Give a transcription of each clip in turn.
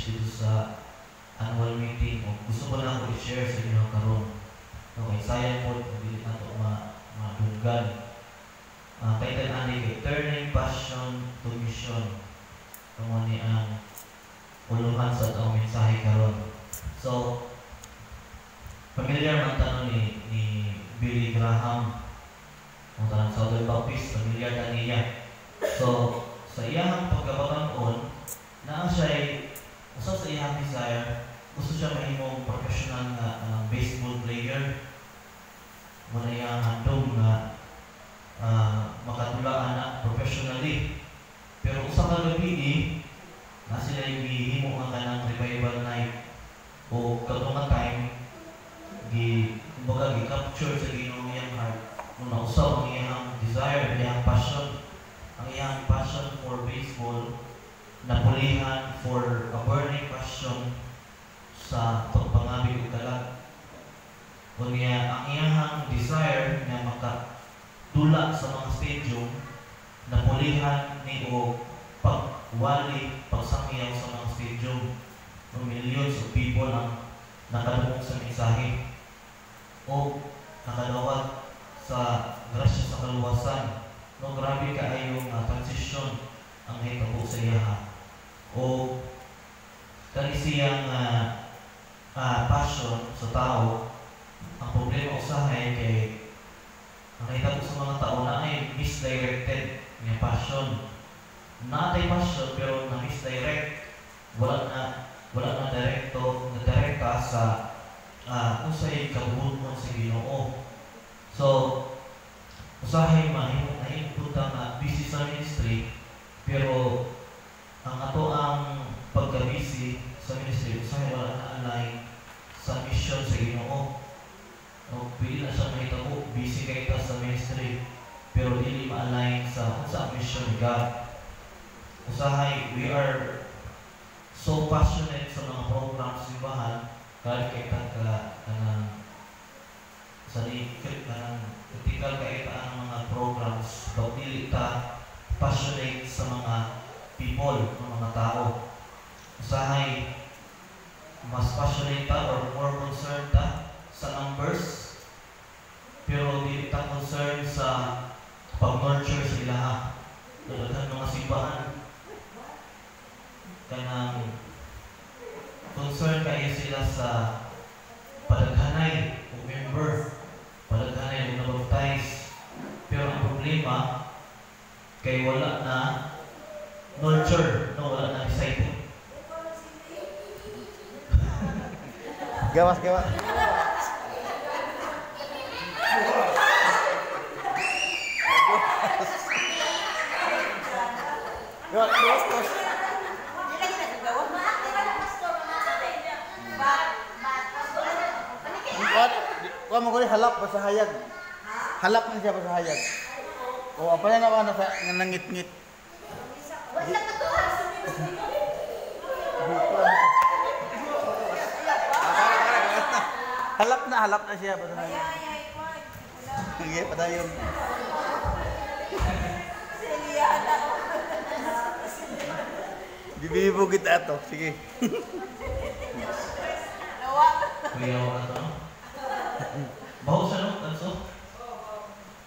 message dito sa annual meeting o gusto ko lang ko i-share sa inyo karon. Okay, sayang po hindi na ito madunggan. Title ani kay Turning Passion to Mission. Kamo ni ang uluhan sa atong mensahe karon. So, familiar man tanong ni Billy Graham, ang tanong Southern Baptist, familiar na niya. So, sa iyang pagkabataon, na siya usa sa iyang desire, gusto siya mahimong professional na baseball player. Muna iyang handog na makatulaan na professionally. Pero usa ka gabi na sila gihimo ang kanang revival night o katong time gi-capture sa Ginoo iyang heart. Muna usaw ang iyang desire, iyang passion, ang iyang passion for baseball, napulihan for a burning passion sa pagpangabig ug kalag. Kunya ang iyang desire na makatula sa mga stadium, napulihan ni o pagwali, pagsakiyaw sa mga stadium ng millions of people ang nakadungog sa mensahe o nakadawat sa grasya sa kaluwasan. No, grabe kaayong transition ang hitabo sa iya o kani siyang passion sa tao. Ang problema usahay kay ang hitabo sa mga tao na ay misdirected niya passion. Natay passion pero na misdirect, wala na direkta sa usay kabubuton sa Ginoo. So usahay mahimutang na busy sa ministry, pero ang ato ang pagka-busy sa ministry usahay wala na align sa mission sa Ginoo. No, pwede na siya mahitabo busy kay ta sa ministry pero dili ma-align sa mission ni God. Usahay, we are so passionate sa mga programs sa simbahan kahit kay kanang critical kay ang mga programs, but dili ta passionate sa mga people, mga tao. Usahay, mas passionate ta or more concerned ta sa numbers, pero dili ta concerned sa pag-nurture sa ilaha. Dalagan mga simbahan kanang concern kayo sila sa padaghanay o member, padaghanay o nabaptize, pero ang problema kay wala na nurture, no, wala na disciple. Gawas Kuha mo ko halap pa sa hayag. Halap na siya pa sa hayag. O apa yan naman na nangit-ngit. Halap na siya pa sa hayag. Sige, padayon. Bibibo kita to. Sige. Kuya ko na to. Baho siya, no? Tanso?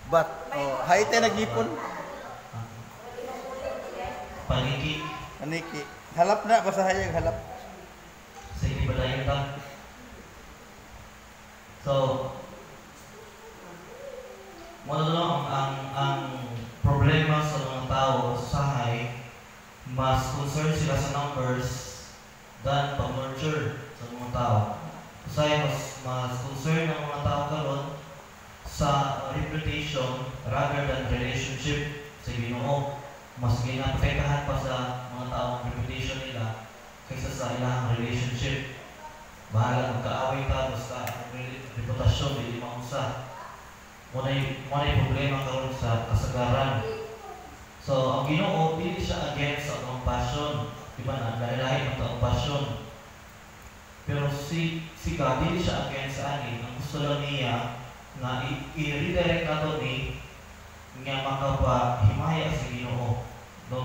But, hay tayo nag-ipon. Paniki. Halap na, basta hayag, halap. Sige, balayan ka. So, wala lang ang problema sa mga tao sa sahay, mas concerned sila sa numbers than pag-nurture sa mga tao. Kasi mas concerned ang mga tao karon sa reputation rather than relationship sa Ginoo. Mas ginaapektahan pa sa mga tao ang reputation nila kaysa sa ilang relationship. Bahala magkaaway ta basta ang reputasyon hindi maunsa. Muna problema karon sa kasagaran. So ang Ginoo dili siya against sa atong passion, di ba na dahil ang passion. Pero si God, hindi siya against sa anin. Ang gusto lang niya na i-redirect nato ni nga makapahimaya sa Ginoo. No,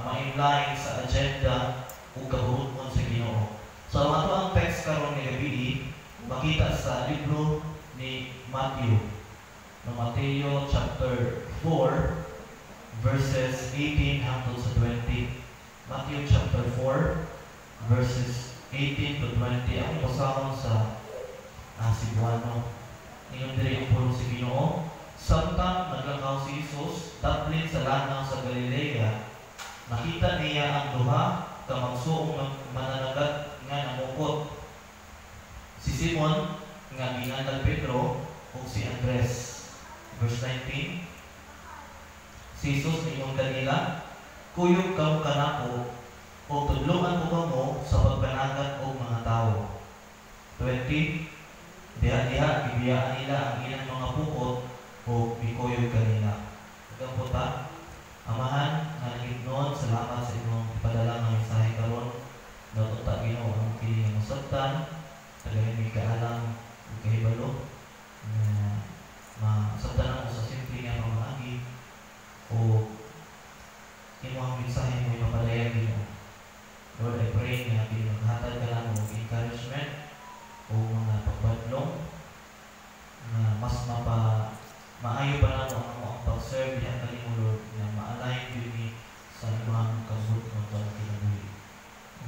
ma-inline sa agenda o ug kabuhon sa Ginoo. So ang ato ang text karon nga gabi makita sa libro ni Matthew. No, Mateo chapter 4 verses 18 hangtod sa 20. Matthew chapter 4 verses 18 to 20. Ang basahon sa Cebuano. Ngayon diri ang pulong sa Ginoo. Samtang naglakaw si Jesus, daplin sa lanaw sa Galilea, nakita niya ang duha ka magsuong mananagat nga namukot. Si Simon nga gingandag Pedro ug si Andres. Verse 19. Si Jesus ingon kanila, kuyog kamo kanako o tudloan ko kamo sa pagpanagat og mga tawo. 20. Diha-diha ibiyaan nila ang ilang mga pukot o bikuyog kanila. Hanggang puta, Amahan, nga nagignoon, salamat sa inyong ipadala ng mensahe karon. Nauta Ginoo ang piling ng masabtan, tagay may kaalam ug kahibalo na masabtan ako sa simple nga pamagi o imong mensahe mo ipapadayan Ginoo. Lord, I pray nga pinaghatag ka lang og encouragement o mga pagbadlong na mas maayo pa lang ang pag-serve niya kanimo Lord na ma-align yun ni sa imong kabut ng pagkinabuhi.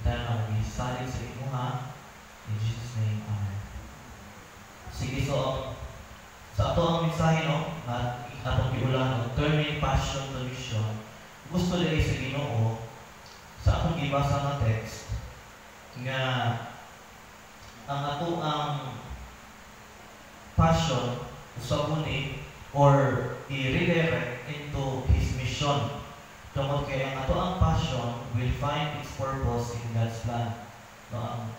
Dahil na mag-isalig sa imo ha. In Jesus' name, Amen. Sige, so sa ato ang mensahe no, na atong giulan ng turning passion to mission, gusto dili sa Ginoo sa atong gibasa nga text nga ang ato ang passion usab ni or i-redirect into His mission. Tungod kay ang ato ang passion will find its purpose in God's plan. No,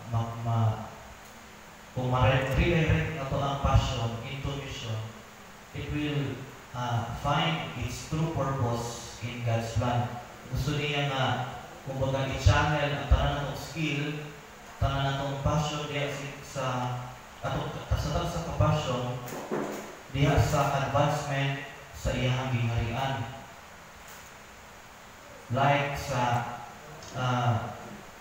kung ma-redirect ato ang passion into mission, it will find its true purpose in God's plan. Gusto niya nga kumbaga i-channel ang tanan natong skill, tanan natong passion diya sa atong sa kapasyon diha sa advancement sa iyang gingharian. Like sa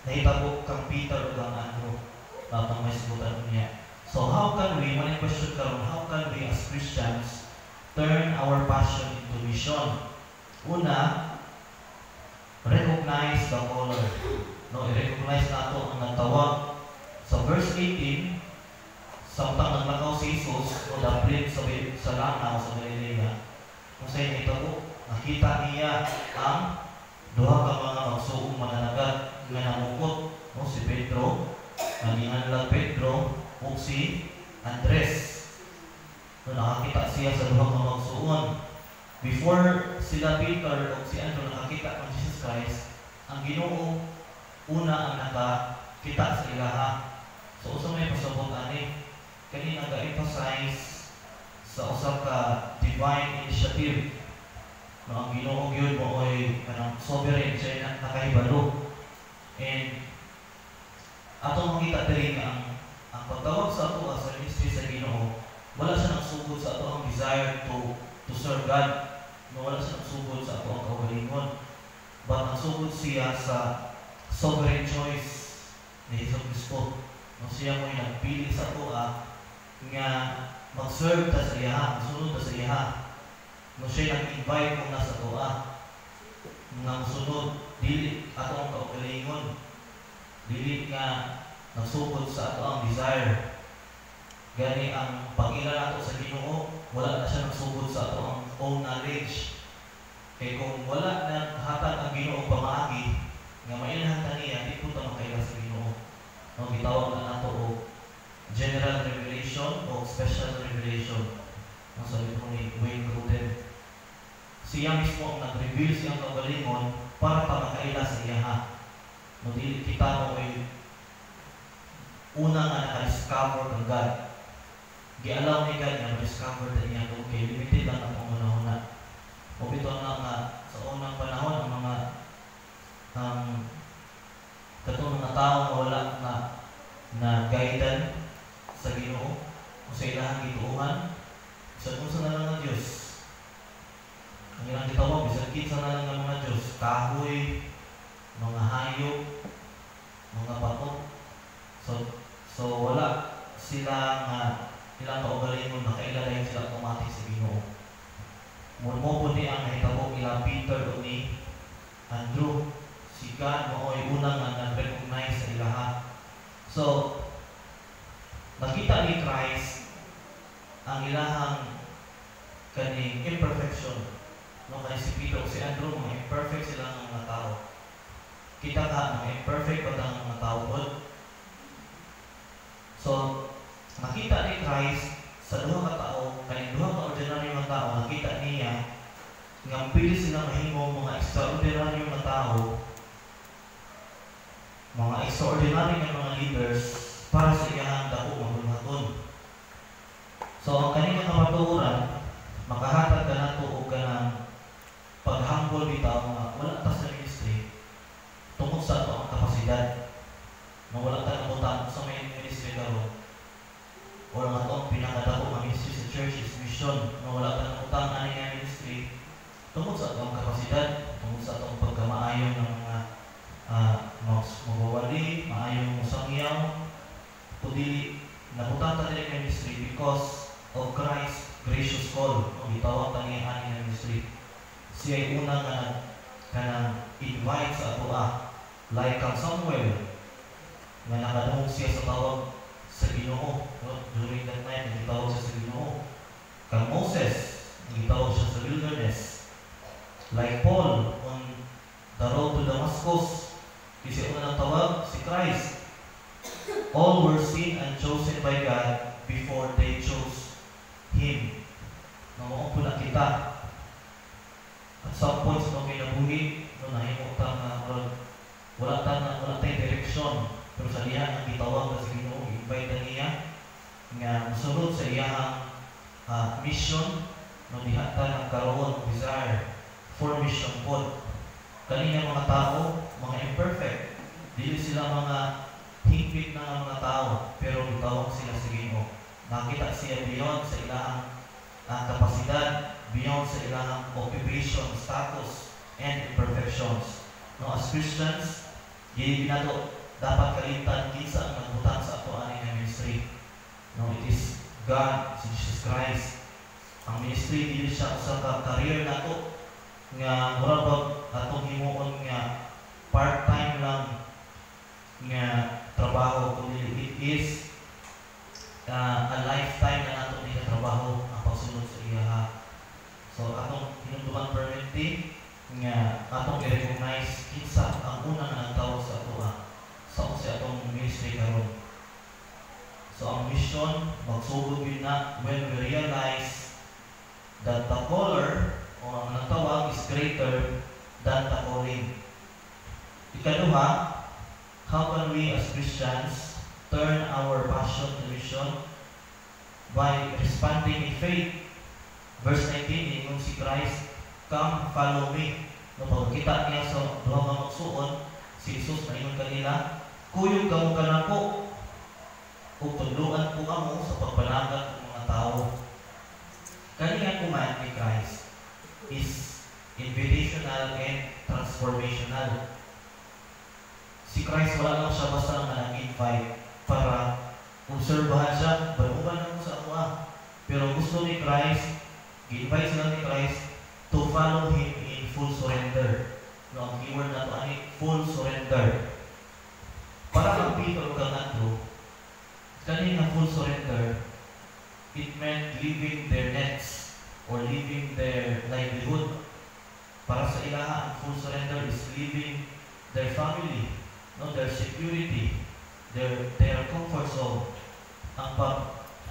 nahitabo kang Peter o kang Andrew, tapang may sabutan niya. So how can we, when question karon, how can we as Christians turn our passion into mission? Una, recognize the caller. No, i-recognize nato ang nagtawag. Sa verse 18, samtang naglakaw si Jesus o daplin sa lanaw sa Galilea, kung sa inyo ito po, nakita niya ang duha ka mga magsuong mananagat nga namukot, no, si Pedro, naginganlag Pedro, o si Andres. No, nakakita siya sa duha ka magsuon. Before sila Peter o si Andrew nakakita ng Jesus Christ, ang Ginoo una ang nakakita sa ilaha. So usa may pasabot ani kani nag-emphasize sa usa ka divine initiative. No, ang Ginoo gyud mo oy kanang sovereign siya nakahibalo. And atong makita diri nga ang pagtawag sa ato sa ministry sa Ginoo, wala siya nagsugod sa ato ang desire to serve God. No, wala siya nagsugod sa ato ang kaugalingon. But nagsugod siya sa sovereign choice ni Jesus Kristo. No, siya mo'y nagpili sa ato nga mag-serve ta sa iya, masunod ta sa iya. No, siya nag-invite kung nasa toa nga masunod, dili ato ang kaugalingon, dili nga nagsugod sa ato ang desire. Gani ang pag-ila nato sa Ginoo, wala na siya nagsugod sa ato ang own knowledge. Kaya kung wala na hatag ang Ginoo pamaagi nga mailhan ta niya, di po ta makaila sa Ginoo. No, gitawag na nato og general revelation o special revelation. Ang sabi ko ni Wayne Gruden, siya mismo ang nag-reveal siyang kaugalingon para pa makaila sa iya. No, di kita mo ay una nga naka-discover ng God. Gi-allow ni God na ma-discover na niya kung okay, limited lang ang una-una. O ito nga sa unang panahon ang mga katong mga tao na wala na guided sa Ginoo o sa ilahang gituuhan sa kung sa nalang ng Diyos. Ang ilang gitawag, bisag kinsa na lang ng mga Diyos, kahoy, mga hayop, Andrew, si God mo ay unang nag-recognize sa ilaha. So, nakita ni Christ ang ilahang kaning imperfection. No, kay si Peter o si Andrew, mga imperfect sila ng mga tao. Kita ka, mga imperfect pa ng mga tao po. So, nakita ni Christ sa duha ka tao, kaning duha ka ordinary mga tao, nakita niya nga pili sila mahimo mga extraordinary mga tao, mga extraordinary nga mga leaders para sa iyang dako magulhaton. So, ang kanilang kapaturan, makahatag ka na to o ka ng paghambol bitaw nga wala ta sa ministry tungkol sa ito ang kapasidad na wala ta nabutan sa may ministry karon o nga ito ang pinakadako ng ministry sa church is mission na wala ta nabutan ani nga ministry tungkol sa ito ang kapasidad, tungkol sa ito ang pagkamaayon ng mga magwawali, maayong musangyaw kundi nabutan ta nila nga ministry because of Christ's gracious call o itawag ta niya ani nga ministry. Siya ay unang kanang invite sa ato like kang Samuel nga nakadungog siya sa tawag sa Ginoo, no? During that time nagitawag siya sa Ginoo. Kang Moses nagitawag siya sa wilderness, like Paul on the road to Damascus kasi unang tawag si Christ. All were seen and chosen by God before they chose Him. Namuong po na kita at some point sa mga kinabuhi, no, nahimok ta na wala tayong direksyon, pero sa liha ang gitawag na sa Ginoo, invite niya nga musunod sa iyang mission, no, diha ta nagkaroon desire for mission po. Kanina mga tao, mga imperfect, dili sila mga higpit na mga tao, pero gitawag sila sa Ginoo. Nakita siya beyond sa ilang kapasidad, beyond sa ilang occupation, status, and imperfections. No, as Christians, hindi nato dapat kalimtan kinsa ang nagbutang sa ato ani nga ministry. No, it is God, si Jesus Christ. Ang ministry dili siya usa ka career nato nga mura ba atong himuon nga part-time lang nga trabaho, kundi it is a lifetime na nato ni trabaho ang pagsunod sa iya. So atong hinumduman permanently nga atong i-recognize kinsa ang una nga nagtawag sa ato sa atong ministry karon. So ang mission magsugod yun na when we realize that the caller o ang nagtawag is greater than the calling. Ikaduha, how can we as Christians turn our passion to mission? By responding in faith. Verse 19, ingon si Christ, come, follow me. No, pagkita niya sa duha ka magsuon, si Jesus na ingon kanila, kuyog kamo kanako, o tuluan ko kamo sa pagpanagat ng mga tao. Kaniyang command ni Christ is invitational and transformational. Si Christ wala lang siya basta nga nag-invite para obserbahan siya, banuban na mo sa ako Pero gusto ni Christ, gi-invite sila ni Christ to follow Him in full surrender. No, ang keyword na ito, full surrender. Para kang Peter o kang Andrew, kanina full surrender, it meant leaving their nets or leaving their livelihood. Para sa ilaha, ang full surrender is leaving their family, no, their security, their comfort zone.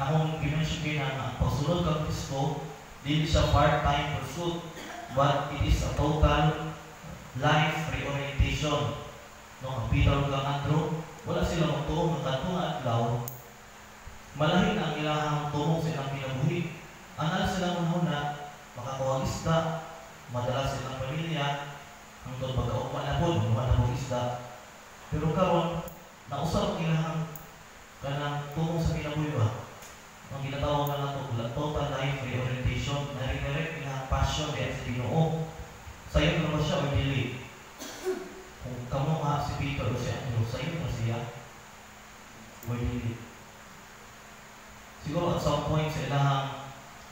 Akong pinansyugin na ang pagsunod kang Kristo, hindi siya part-time pursuit, but it is a total life reorientation. No, ang Peter o kang Andrew, wala silang magtuong ng katong adlaw, malahin ang ilahang tumong sa ilang kinabuhi. Anal silang muna, makakawag isda, madala silang pamilya, hangtod pagkaukman na po, lumanabog isda. Pero karon, nausap ang ilahang kanang tumong sa kinabuhi ba? Ang ginatawag na ito, total life reorientation, na-redirect ilahang passion diyan sa Ginoo. Sayo na ba siya o dili? Kung kamo nga si Peter o si Andrew, sayo na siya o dili? Siguro at some point sa ilahang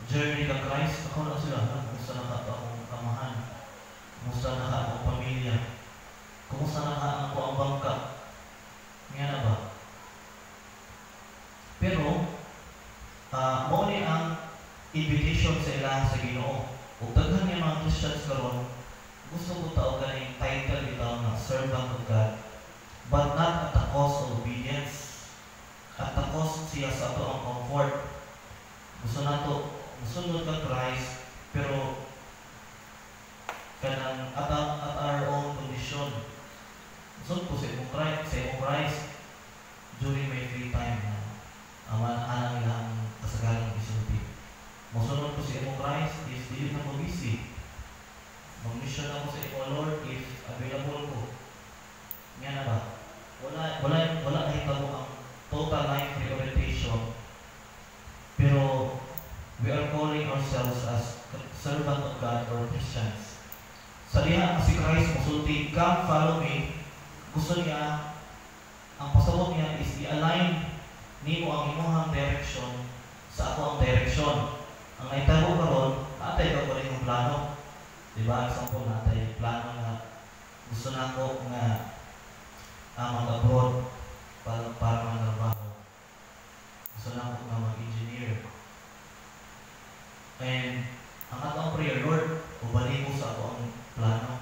journey ka Christ, ako na sila, kumusta na ka akong amahan, kumusta na ka akong pamilya, mission sa ilang sa Ginoo. Ug daghan nga mga Christians karon gusto ko tao ganing title bitaw nga servant of God, but not at the cost of obedience. At the cost siya sa ato ang comfort. Gusto nato musunod ka Christ, pero kanang at our own condition. Gusto ko sa imong Christ during my free time na anang ilang kasagalang isulti. Musunod ko sa imong Christ is dili na ko busy. Mag-mission ako sa imong Lord if available ko. Nga na ba? Wala nakita mo ang total life reorientation. Pero we are calling ourselves as servant of God or Christians. Sa diha si Christ musulti, come follow me. Gusto niya, ang pasabot niya is i-align nimo ang imong direction sa ako ang direction. Ang naitabo karon, natay ka pa rin yung plano. Diba? Example, natay plano nga gusto na ako nga mag-abroad para mag-trabaho. Gusto na ako nga mag-engineer. And ang atong prayer, Lord, ubali mo sa ako ang plano.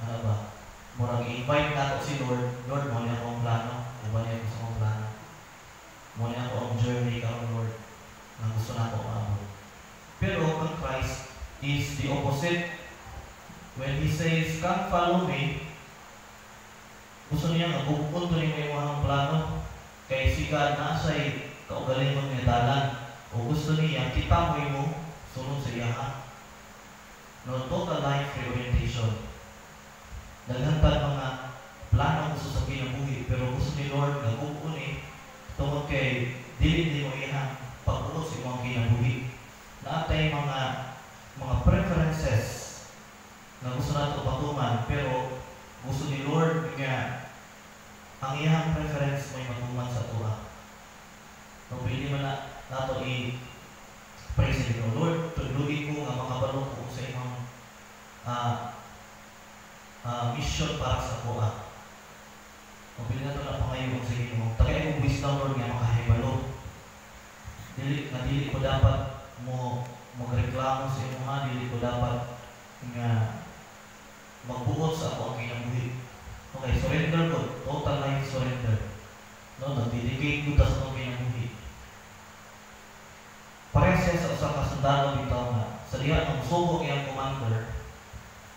Ano ba? Murag i-invite na ako si Lord, Lord, mo niya ako ang plano. Ubali ako sa akong plano. Mo niya ako ang journey ka, Lord, na gusto na ako maabot. Pero ang Christ is the opposite. When He says, come follow me, gusto niya nga pupunto niyo yung mga plano. Kay si God na siya'y kaugalingon niya dalan. O gusto niya, kita mo sunod sa iya. No, total life reorientation. Naghantad mga plano gusto sa kinabuhi, pero gusto ni Lord na kukunin tungkol kay dili mo iya pag-uot sa imong kinabuhi. Naatay mga preferences na gusto nato patuman, pero gusto ni Lord nga ang iyang preference may matuman sa tuwa. No, pwede man nato i-praise sa Ginoo. Lord, tulugi ko nga makabalo ko sa imong mission para sa tuwa. O pwede nato na pangayon sa Ginoo. Tagay mo wisdom, Lord, nga makahibalo. Dili ko dapat magreklamo sa imong, dili ko dapat nga magbuot sa ako ang kinabuhi. Okay, surrender ko. Total life surrender. No, nag-dedicate ko sa akong kinabuhi. Parehas siya sa usa ka sundalo bitaw nga sa diha ang subo iyang commander,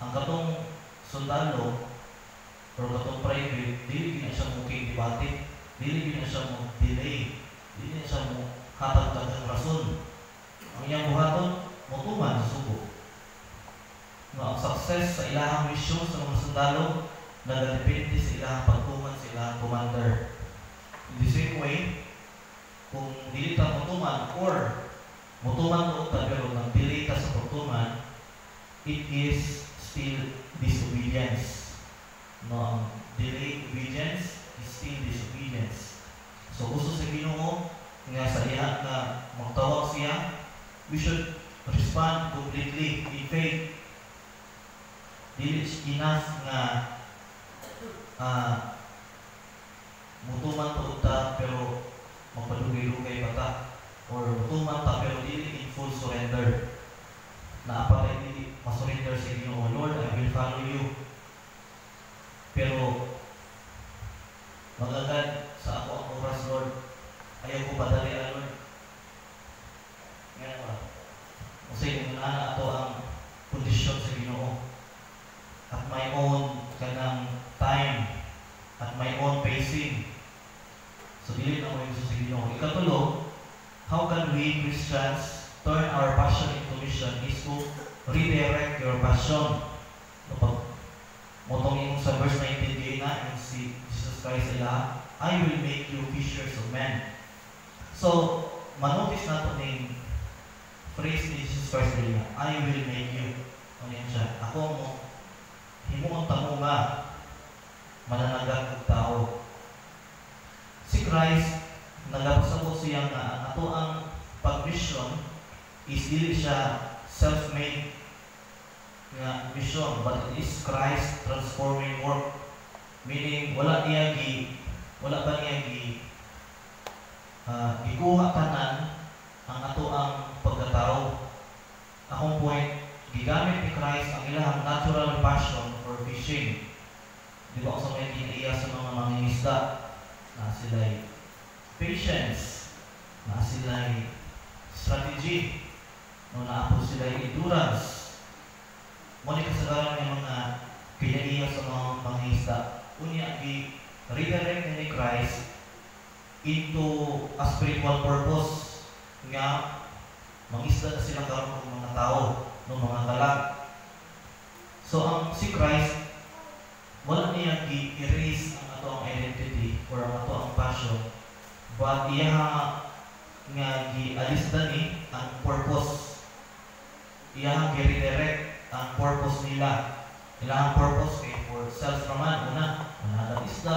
ang katong sundalo or katong private, dili na siya mo debate, dili na siya mo delay, dili na siya mo hatag ng rason. Ang iyang buhaton, motuman sa subo. No, ang success sa ilahang mission sa mga sundalo nagadepende sa ilahang pagtuman sa ilahang commander. In the same way, kung dili ta motuman or motuman mo ta pero nag-delay ta sa pagtuman, it is still disobedience. No, ang delayed obedience is still disobedience. So gusto sa Ginoo nga sa diha nga magtawag siya, we should respond completely in faith. Dili enough nga mutuman po ta pero magpadugay-dugay pa ta, or mutuman ta pero dili in full surrender na apatay dili masurrender sa Ginoo. Lord, I will follow you, pero magagad sa ako ang oras, Lord, ayaw ko padali, Lord. Ngayon ba? Kasi yung ato ang kondisyon sa Ginoo at my own kanang time, at my own pacing. So dili na mo yung sa Ginoo. Ikatulo, how can we Christians turn our passion into mission is to redirect your passion. Kapag motong yung sa verse 19 na yung si Jesus Christ ila, I will make you fishers of men. So, manotice na ito ng phrase ni Jesus Christ ila, I will make you. Ano yan siya? Ako mo, himuon tamo nga, mananagat ng tao. Si Christ, nagapasabot siya nga ato ang pag-mission is dili siya self-made nga mission, but it is Christ transforming work. Meaning, wala ba niya gikuha tanan ang ato ang pagkatao. Akong point, gigamit ni Christ ang ilang natural passion for fishing. Di ba kung sa may kinaiya sa mga mangingisda na sila'y patience, na sila'y strategy, no, na po sila'y endurance. Muna kasagaran ng mga kinaiya sa mga mangingisda. Unya, i-redirect ni Christ into a spiritual purpose nga mangisda na silang karoon ng mga tao, ng mga kalag. So, si Christ, wala niya i-erase ang ato ang identity or ang ato ang passion, but iya nga gi-alis ni ang purpose. Iya gi-redirect ang purpose nila. Ilang purpose kay for self naman, una, managat isda,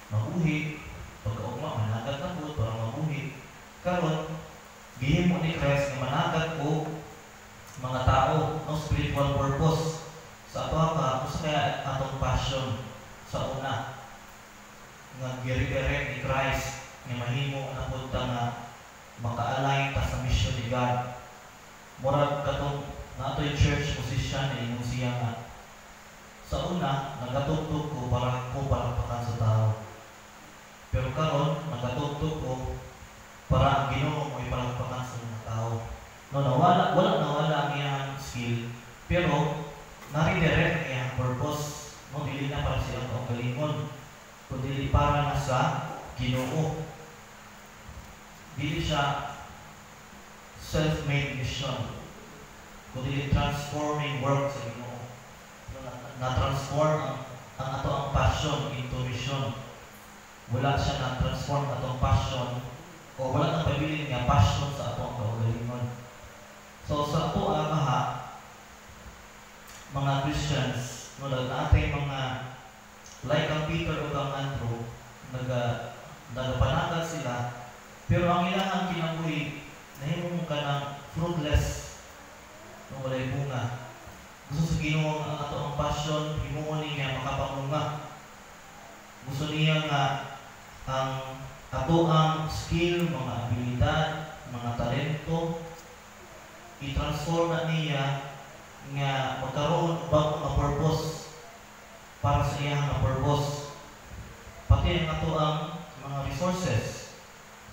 mabuhi, pagkaugma, managat na po, para mabuhi. Karon, gihimo ni Christ nga managat o mga tao, no spiritual purpose. Sa ato ka, kung kaya atong passion sa una, nga gi-redirect ni Christ, nga mahimo na punta nga maka-align ta sa mission ni God. Murag katong na ito'y church position na imong siya nga. Sa una, nagatugtog ko para ko palakpakan sa tao. Pero karon nagatugtog ko para ang Ginoo mo ipalakpakan sa mga tao. No, wala ang iyang skill, pero na-redirect ang iyang purpose. No, dili na para silang kaugalingon, kundi para na sa Ginoo. Dili siya self-made mission, kundi transforming work sa Ginoo. Na-transform ang ato ang passion into mission. Wala siya na-transform atong passion o wala nang pabilin nga passion sa ato ang kaugalingon. So sa ato mga Christians, no, natin mga like ang Peter o ang Andrew, nagapanagal sila, pero ang ilang kinabuhi, nahimong ka ng fruitless, no, walay bunga. Gusto sa Ginoo ang ato ang passion, himuon niya makapamunga. Gusto niya nga ang ato ang skill, mga abilidad, mga talento, i-transform na niya nga magkaroon bago nga purpose para sa iya nga purpose. Pati ang ato ang mga resources.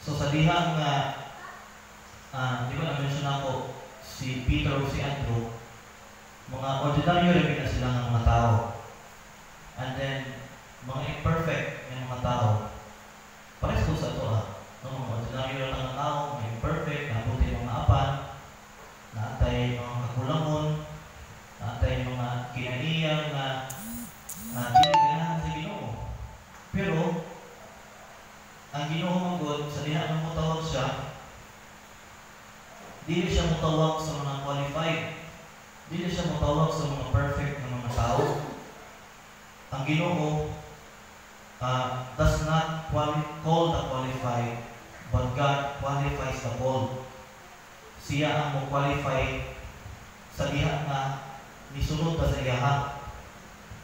So sa diha nga di ba na-mention ako si Peter o si Andrew, mga ordinaryo rin na sila ng mga tao. And then, mga imperfect ng mga tao. Pares ko sa ito no, mga ordinaryo lang ng tao, mga imperfect, nabuti mga apan, naatay mga kakulangon, naatay mga kinaiyan na dili ganahan sa Ginoo. Pero, ang Ginoo magod, sa diha ng mutawag siya, dili siya mutawag sa mga qualified. Dili siya matawag sa mga perfect na mga tao. Ang Ginoo does not call the qualified, but God qualifies the called. Siya ang mo-qualify sa diha na nisulod ka sa iyaha.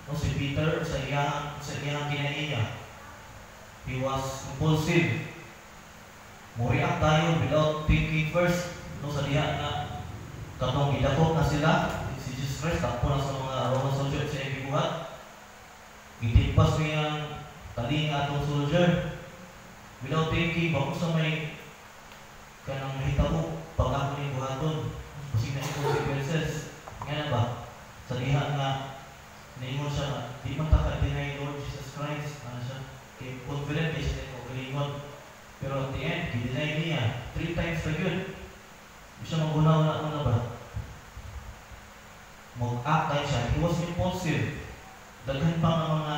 No, si Peter sa iyahang kinaiya, he was impulsive. Muriak tayo without thinking first. No, sa diha na katong idakop na sila, si Jesus Christ, takpo na sa mga Roman soldier sa iyang gibuhat. Gitigpas niyang talinga atong soldier. Without thinking, bakit sa may kanang mahitabo, pag ako niyang buhaton, kasi na yung consequences. Nga ba? Sa diha nga, naingon siya nga, di man taka deny Lord Jesus Christ. Ano siya? Kaya confident siya sa kaugalingon. Pero at the end, i-deny niya. 3 times na yun. Hindi siya magunaw na ba? Mag-act like siya. He was impulsive. Daghan pa ng mga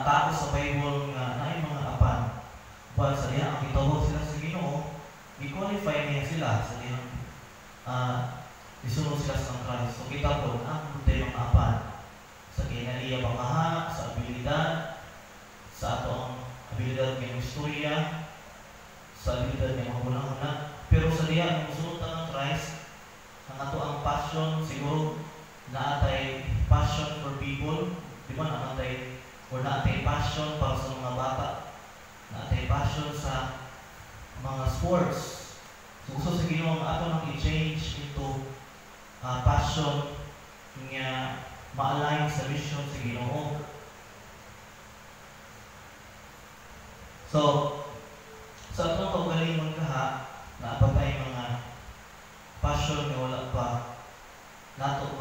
tao sa Bible nga na yung mga apan. But sa diya, ang itawag sila sa Ginoo, i-qualify niya sila sa diya. Isunod sila sa Christ. So kita po, ang buti mga apan. Sa kinaliya pangkaha, sa abilidad, sa atong abilidad ng istorya, sa abilidad ng mga hunang-huna. Pero sa diya, ang musulot ng Christ, ang ato ang passion, siguro, naatay passion for people, di ba naatay, or naatay passion para sa mga bata, naatay passion sa mga sports, So gusto sa Ginoo nga ato nang i-change into passion nga ma-align sa mission sa Ginoo. So sa atong kaugalingon kaha na patay mga passion nga wala pa nato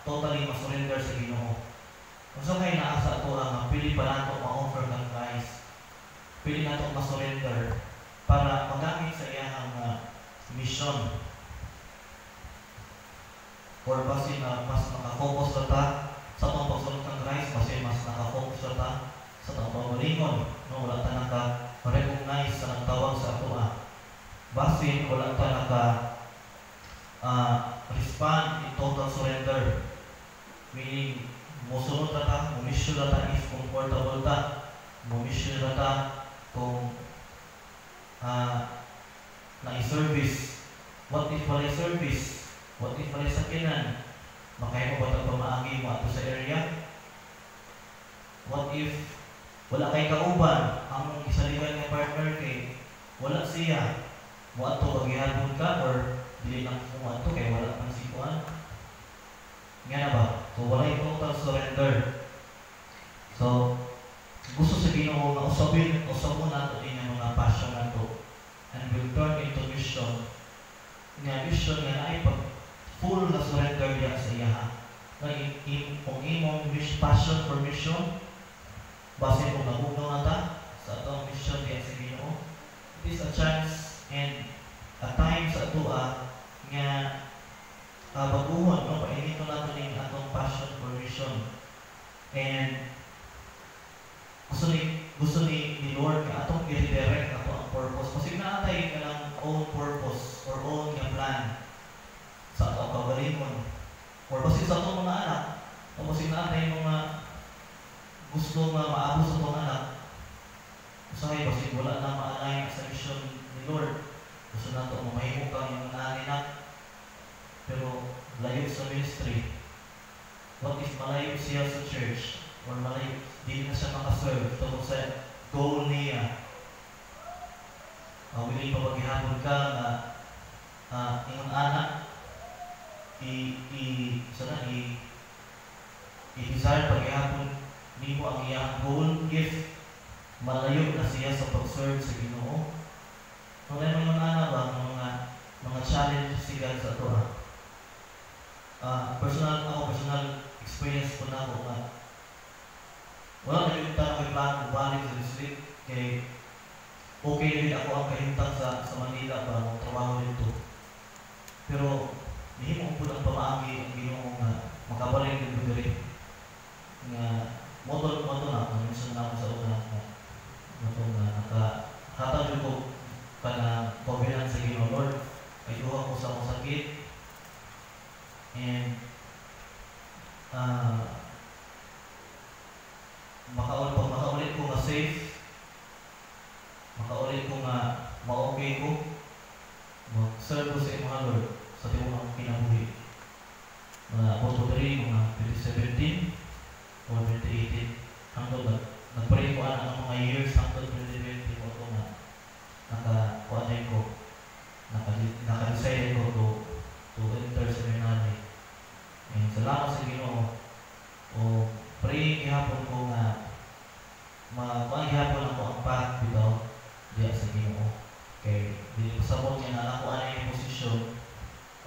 totally ma-surrender sa Ginoo. Kung kay naa sa ato nga pili pa nato ma-offer kang Christ, pili nato ma-surrender para magamit sa iyang mission. Or basin na mas nakafocus ta sa atong pagsunod kang Christ, basin mas nakafocus ta sa atong pagalingon, no wala ta naka-recognize sa nagtawag sa ato basin wala ta naka respond in total surrender, meaning musunod na ta, mumisyon na ta if comfortable ta, mumisyon na ta kung na-service. What if walay service? What if walay sakinan? Makaya mo ba ito pamaagi mo ato sa area? What if wala kay kauban, ang isaligan ng partner kay wala siya, mo ato paghihapon ka or dili lang mo ato kay wala pang sikuan? Nga na ba? So walay total surrender. So gusto sa Ginoo nga usabon nato din ang mga passion nato and will turn into mission. Nga mission nga na ay pag full na surrender diya sa iya. Kung imong passion for mission, base kung nabugaw na ta sa atong mission diya sa Ginoo, it is a chance and a time sa ato nga baguhon, no? Painito natin yung atong passion for mission. And gusto ni Lord nga atong i-redirect ato ang purpose. Kasi naatay ka ng own purpose or own nga plan sa atong kagalingon. Or kasi sa atong mga anak, o kasi naatay mga gusto nga maabot sa atong anak. Usahay, kasi wala na ma-align sa mission ni Lord. Gusto na ito mamahimok kang yung anak, pero layo sa ministry. What if malayo siya sa church? Or malayo, di na siya makaserve tungkol sa goal niya. Willing pa maghihapon ka na yung anak i-desire paghihapon ni mo ang iyang goal if malayo na siya sa pag-serve sa Ginoo. Kung may mga anak ba, mga challenge siya sa ito personal experience ko na ako nga wala na yung tanong may plano balik sa district kay okay din ako ang kahintang sa Manila para magtrabaho dito, pero hindi mo po lang pamaagi ang Ginoo nga makabalik din ko rin nga moto na kung minsan na ako sa una nga nakatawid ko ka na covenant sa Ginoo. Lord, ay duha ko sa akong sakit and makaulit ko nga safe, makaulit ko nga ma-okay ko mag-serve ko sa mga Lord sa tiwang akong kinabuhi. Abot ko rin mga 2017 or 2018 hanggang nag-pray ko ang mga years hanggang 2020 ko ito nga naka-kuanay ko, naka-decide ko to enter seminary. And salamat sa Ginoo o pray gihapon ko nga makuha gihapon ako ang path bitaw diya sa Ginoo. Kay dili pasabot niya na ako ano yung posisyon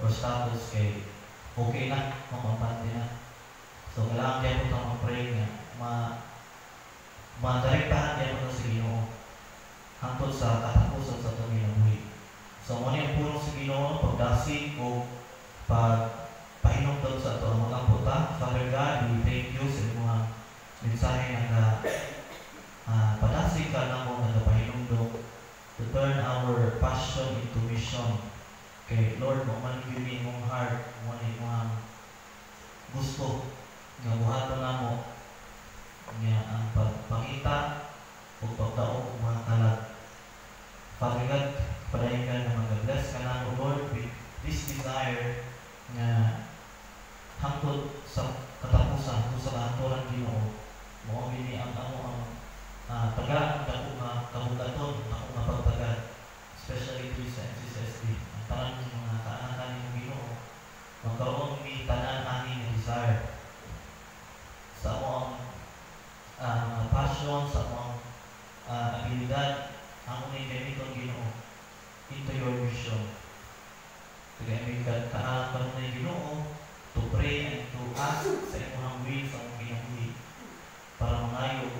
or status kay okay na, mapapante na. So kailangan diya po itong pray nga ma-direktahan diya po sa Ginoo hangtod sa katapusan sa itong ginabuhi. So muna yung punong sa Ginoo, pagdasig o pagpahinong sa ito ang mga puta. Father God, we thank you sa mga mensahe na padasig ka na mo nagapahinong to turn our passion into mission. Kay Lord, man yun mong heart, man yung gusto nga buhaton na mo nga ang pagpakita o pagdaog mga kalag. Father God, padayon ka na mag-bless ka na mo, Lord, with this desire nga hangtod sa katapusan kung sa kahaturan Ginoo. Mo bini ang tagaan ako nga kabugaton, ako nga pagtagan, especially to sa NCSSD. mga passion, sa mga abilidad, ang unay gamiton Ginoo into your mission. Kaya may kanunay Ginoo to pray and to ask sa imong will sa imong ginabuhi para mangayo